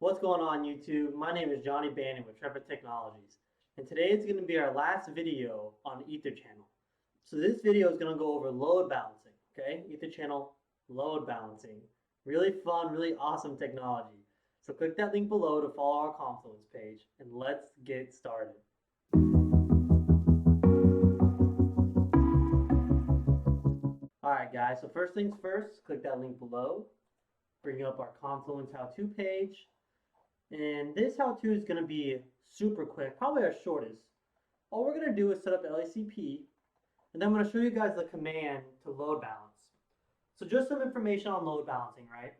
What's going on YouTube? My name is Johnny Bannon with Trepid Technologies, and today is going to be our last video on Etherchannel. So this video is going to go over load balancing, okay? Etherchannel load balancing. Really fun, really awesome technology. So click that link below to follow our Confluence page, and let's get started. Alright guys, so first things first, click that link below, bring up our Confluence how-to page. And this how-to is going to be super quick, probably our shortest. All we're going to do is set up LACP, and then I'm going to show you guys the command to load balance. So just some information on load balancing, right?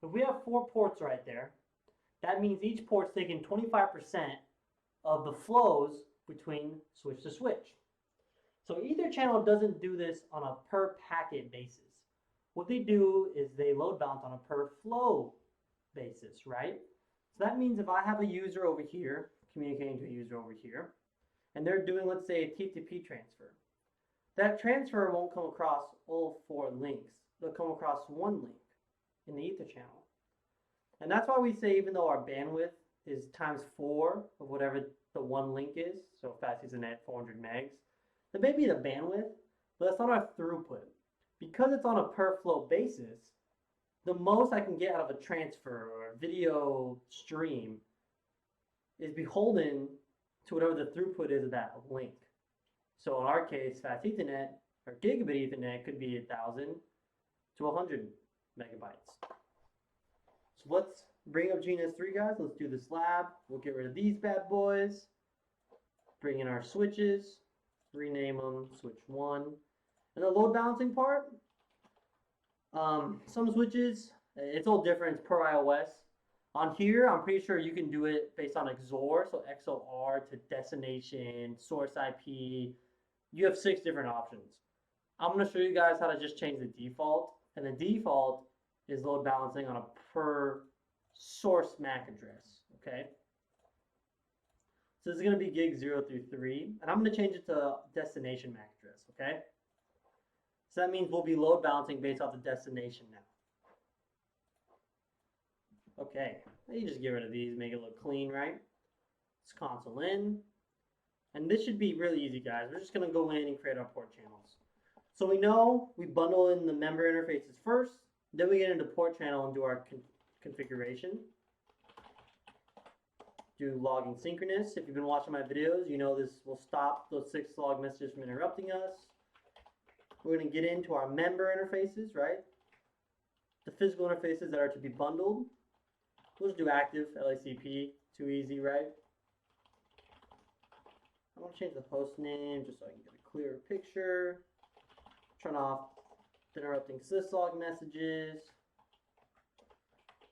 If we have 4 ports right there, that means each port's taking 25% of the flows between switch to switch. So Etherchannel doesn't do this on a per packet basis. What they do is they load balance on a per flow basis, right? So that means if I have a user over here, communicating to a user over here, and they're doing, let's say, a TFTP transfer, that transfer won't come across all 4 links. They'll come across one link in the Etherchannel. And that's why we say even though our bandwidth is times 4 of whatever the one link is, so fast Ethernet 400 megs, that may be the bandwidth, but that's not our throughput. Because it's on a per flow basis, the most I can get out of a transfer or a video stream is beholden to whatever the throughput is of that link. So in our case, fast Ethernet or gigabit Ethernet could be 1,000 to 100 megabytes. So let's bring up GNS3, guys. Let's do this lab. We'll get rid of these bad boys. Bring in our switches. Rename them switch 1. And the load balancing part, some switches, it's all different, it's per iOS. On here, I'm pretty sure you can do it based on XOR, so XOR to destination, source IP. You have 6 different options. I'm going to show you guys how to just change the default, and the default is load balancing on a per source MAC address, okay? So this is going to be gig 0 through 3, and I'm going to change it to destination MAC address, okay? So that means we'll be load balancing based off the destination now. Okay, you just get rid of these, make it look clean, right? Let's console in. And this should be really easy, guys. We're just going to go in and create our port channels. So we know we bundle in the member interfaces first, then we get into port channel and do our configuration. Do logging synchronous. If you've been watching my videos, you know this will stop those 6 log messages from interrupting us. We're going to get into our member interfaces, right? The physical interfaces that are to be bundled. We'll just do active, LACP, too easy, right? I want to change the host name just so I can get a clearer picture. Turn off the interrupting syslog messages.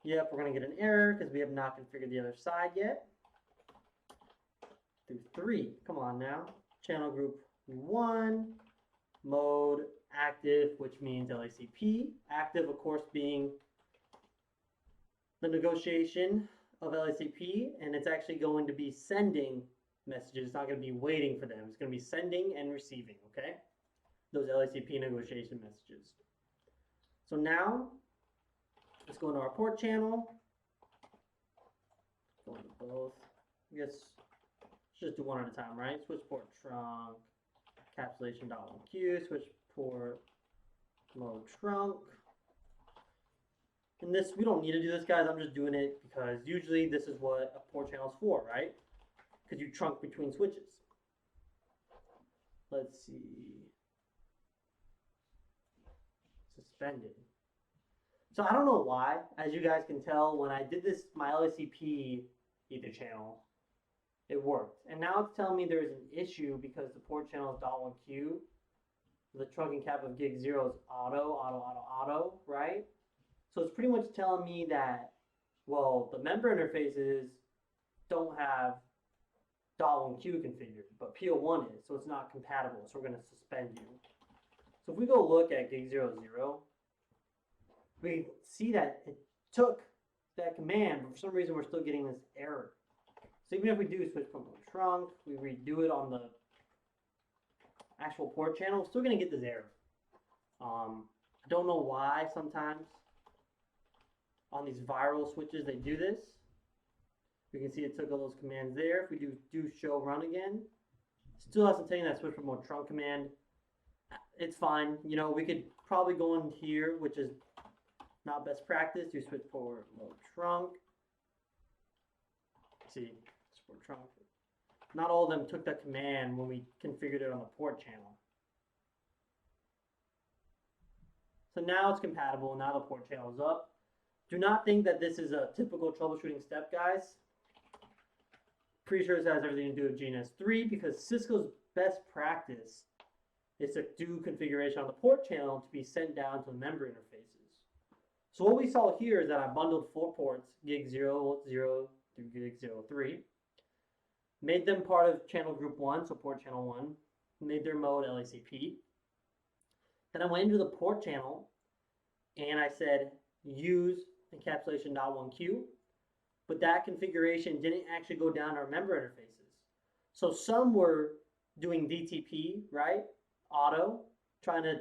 Yep, we're going to get an error because we have not configured the other side yet. Do 3, come on now. Channel group 1. Mode active, which means LACP. Active, of course, being the negotiation of LACP, and it's actually going to be sending messages. It's not going to be waiting for them. It's going to be sending and receiving, okay? Those LACP negotiation messages. So now, let's go into our port channel. Go into both. I guess let's just do one at a time, right? Switch port trunk. Encapsulation.1Q, switch port mode trunk. And this, we don't need to do this, guys. I'm just doing it because usually this is what a port channel is for, right? Because you trunk between switches. Let's see. Suspended. So I don't know why. As you guys can tell, when I did this, my LACP Etherchannel, it worked. And now it's telling me there's an issue because the port channel is .1Q. The trunking cap of gig 0 is auto, right? So it's pretty much telling me that, well, the member interfaces don't have .1Q configured, but PO1 is, so it's not compatible. So we're going to suspend you. So if we go look at gig 00, we see that it took that command, but for some reason we're still getting this error. So even if we do switch port mode trunk, we redo it on the actual port channel, we're still going to get this error. I don't know why sometimes on these viral switches they do this, We can see it took all those commands there. If we do show run again, still hasn't taken that switch remote trunk command. It's fine. You know, we could probably go in here, which is not best practice. Do switch forward remote trunk. See, support trunk. Not all of them took that command when we configured it on the port channel. So now it's compatible. Now the port channel is up. Do not think that this is a typical troubleshooting step, guys. Pretty sure this has everything to do with GNS3 because Cisco's best practice is to do configuration on the port channel to be sent down to the member interfaces. So what we saw here is that I bundled 4 ports, gig 0, 0 through gig 03, made them part of channel group 1, so port channel 1, made their mode LACP. Then I went into the port channel and I said use encapsulation.1q, but that configuration didn't actually go down our member interfaces. So some were doing DTP, right? Auto, trying to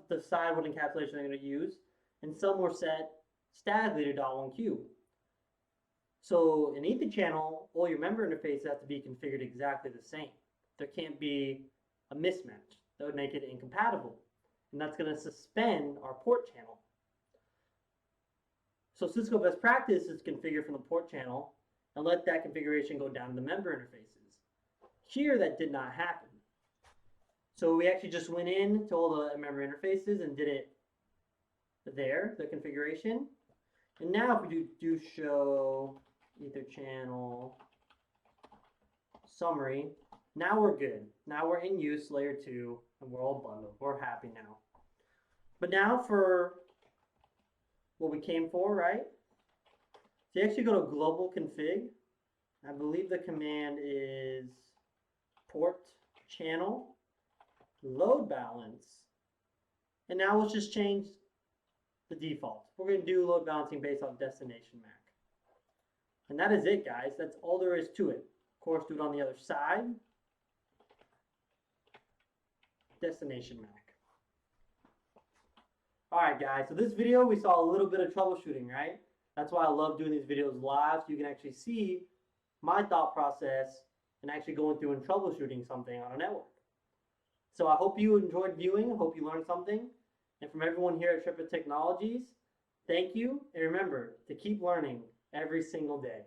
decide what encapsulation they're going to use, and some were set statically to .1q. So in Etherchannel, all your member interfaces have to be configured exactly the same. There can't be a mismatch. That would make it incompatible. And that's going to suspend our port channel. So Cisco best practice is configure from the port channel and let that configuration go down to the member interfaces. Here, that did not happen. So we actually just went in to all the member interfaces and did it there, the configuration. And now if we do show Etherchannel summary, now we're good. Now we're in use layer 2 and we're all bundled. We're happy now. But now for what we came for, right? So you actually go to global config. I believe the command is port channel load balance. And now let's just change the default. We're going to do load balancing based on destination MAC. And that is it, guys. That's all there is to it. Of course, do it on the other side. Destination MAC. Alright guys, so this video we saw a little bit of troubleshooting, right? That's why I love doing these videos live, so you can actually see my thought process and actually going through and troubleshooting something on a network. So I hope you enjoyed viewing, I hope you learned something. And from everyone here at Tripit Technologies, thank you, and remember to keep learning every single day.